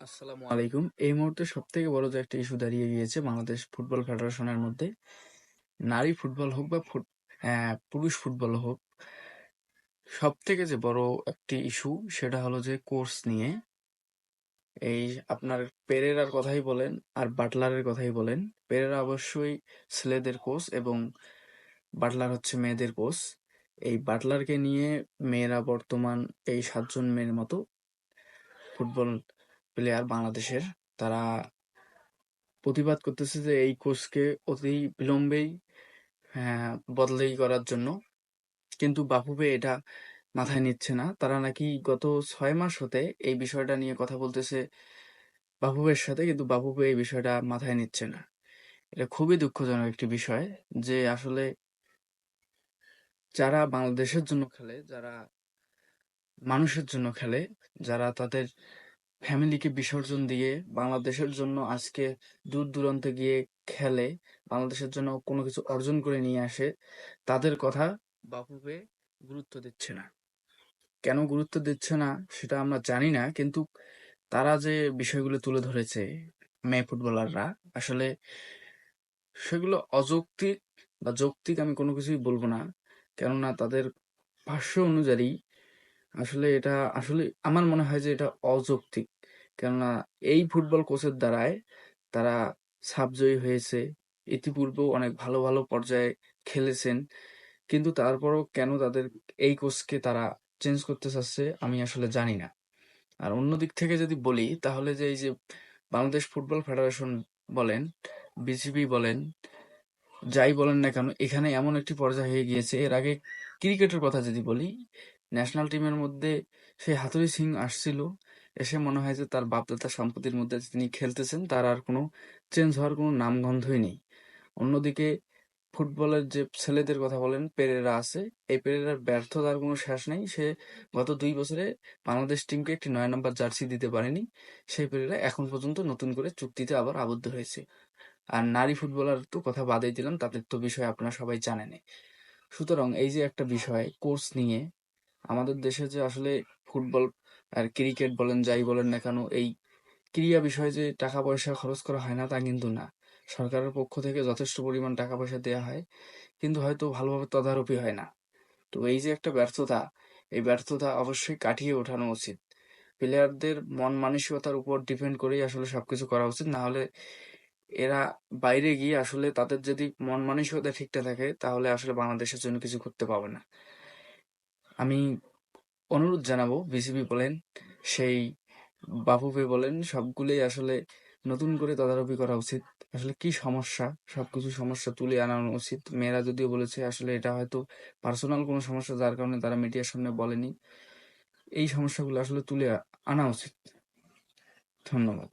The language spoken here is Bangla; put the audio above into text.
আসসালামু আলাইকুম। এই মুহূর্তে সবথেকে বড় যে একটা ইস্যু দাঁড়িয়ে গিয়েছে বাংলাদেশ ফুটবল ফেডারেশনের মধ্যে, নারী ফুটবল হোক বা পুরুষ ফুটবল হোক, সবথেকে যে বড় একটি ইস্যু সেটা হলো যে কোচ নিয়ে। এই আপনার পেরেরার কথাই বলেন আর বাটলারের কথাই বলেন। পেরেরা অবশ্যই ছেলেদের কোচ এবং বাটলার হচ্ছে মেয়েদের কোচ। এই বাটলারকে নিয়ে মেয়েরা বর্তমান এই ৭ জন মেয়ের মতো ফুটবল প্লেয়ার বাংলাদেশের, তারা প্রতিবাদ করতেছে যে এই কোচকে অতি বিলম্বেই বদলি করার জন্য। কিন্তু বাফুফে এটা মাথায় নিচ্ছে না। তারা নাকি গত ৬ মাস হতে এই বিষয়টা নিয়ে কথা বলতেছে বাফুফের সাথে, কিন্তু বাফুফে এই বিষয়টা মাথায় নিচ্ছে না। এটা খুবই দুঃখজনক একটি বিষয় যে আসলে যারা বাংলাদেশের জন্য খেলে, যারা মানুষের জন্য খেলে, যারা তাদের ফ্যামিলিকে বিসর্জন দিয়ে বাংলাদেশের জন্য আজকে দূর দূরান্তে গিয়ে খেলে, বাংলাদেশের জন্য কোনো কিছু অর্জন করে নিয়ে আসে, তাদের কথা বাফুফে গুরুত্ব দিচ্ছে না। কেন গুরুত্ব দিচ্ছে না সেটা আমরা জানি না, কিন্তু তারা যে বিষয়গুলো তুলে ধরেছে মেয়ে ফুটবলাররা, আসলে সেগুলো অযৌক্তিক বা যৌক্তিক আমি কোনো কিছুই বলবো না। কেননা তাদের ভাষ্য অনুযায়ী আসলে এটা আসলে আমার মনে হয় যে এটা অযৌক্তিক। কেননা এই ফুটবল কোচের দ্বারায় তারা সাবজয়ী হয়েছে, ইতিপূর্বেও অনেক ভালো ভালো পর্যায়ে খেলেছেন, কিন্তু তারপরও কেন তাদের এই কোচকে তারা চেঞ্জ করতে চাচ্ছে আমি আসলে জানি না। আর অন্য দিক থেকে যদি বলি তাহলে যে এই যে বাংলাদেশ ফুটবল ফেডারেশন বলেন, বিসিবি বলেন, যাই বলেন না কেন, এখানে এমন একটি পর্যায়ে হয়ে গিয়েছে। এর আগে ক্রিকেটের কথা যদি বলি, ন্যাশনাল টিমের মধ্যে সেই হাতুড়ি সিং আসছিল, এসে মনে হয় যে তার বাপদাদা সম্পত্তির মধ্যে তিনি খেলতেছেন, তার আর কোনো চেঞ্জ হওয়ার কোনো নামগন্ধই নেই। অন্যদিকে ফুটবলের যে ছেলেদের কথা বলেন, পেরেরা আছে, এই পেরেরার ব্যর্থতার কোনো শেষ নেই। সে গত ২ বছরে বাংলাদেশ টিমকে একটি ৯ নম্বর জার্সি দিতে পারেনি। সেই পেরেরা এখন পর্যন্ত নতুন করে চুক্তিতে আবার আবদ্ধ হয়েছে। আর নারী ফুটবলার তো কথা বাদেই দিলাম, তাদের তো বিষয় আপনারা সবাই জানেনই। সুতরাং এই যে একটা বিষয় কোর্স নিয়ে, আমাদের দেশে যে আসলে ফুটবল আর ক্রিকেট বলেন, যাই বলেন না কেন, এই ক্রীড়া বিষয়ে যে টাকা পয়সা খরচ করা হয় না তা কিন্তু না। সরকারের পক্ষ থেকে যথেষ্ট পরিমাণ টাকা পয়সা দেওয়া হয়, কিন্তু হয়তো ভালোভাবে তদারকি হয় না। তো এই যে একটা ব্যর্থতা, এই ব্যর্থতা অবশ্যই কাটিয়ে ওঠানো উচিত। প্লেয়ারদের মন মানসিকতার উপর ডিপেন্ড করেই আসলে সবকিছু করা উচিত। না হলে এরা বাইরে গিয়ে আসলে তাদের যদি মন মানসিকতা ঠিকঠাক থাকে তাহলে আসলে বাংলাদেশের জন্য কিছু করতে পারবে না। আমি অনুরোধ জানাবো, বিসিবি বলেন, সেই বাফুফে বলেন, সবগুলোই আসলে নতুন করে তদারকি করা উচিত। আসলে কি সমস্যা, সবকিছু সমস্যা তুলে আনানো উচিত। মেয়েরা যদিও বলেছে আসলে এটা হয়তো পার্সোনাল কোনো সমস্যা, যার কারণে তারা মিডিয়ার সামনে বলেনি। এই সমস্যাগুলো আসলে তুলে আনা উচিত। ধন্যবাদ।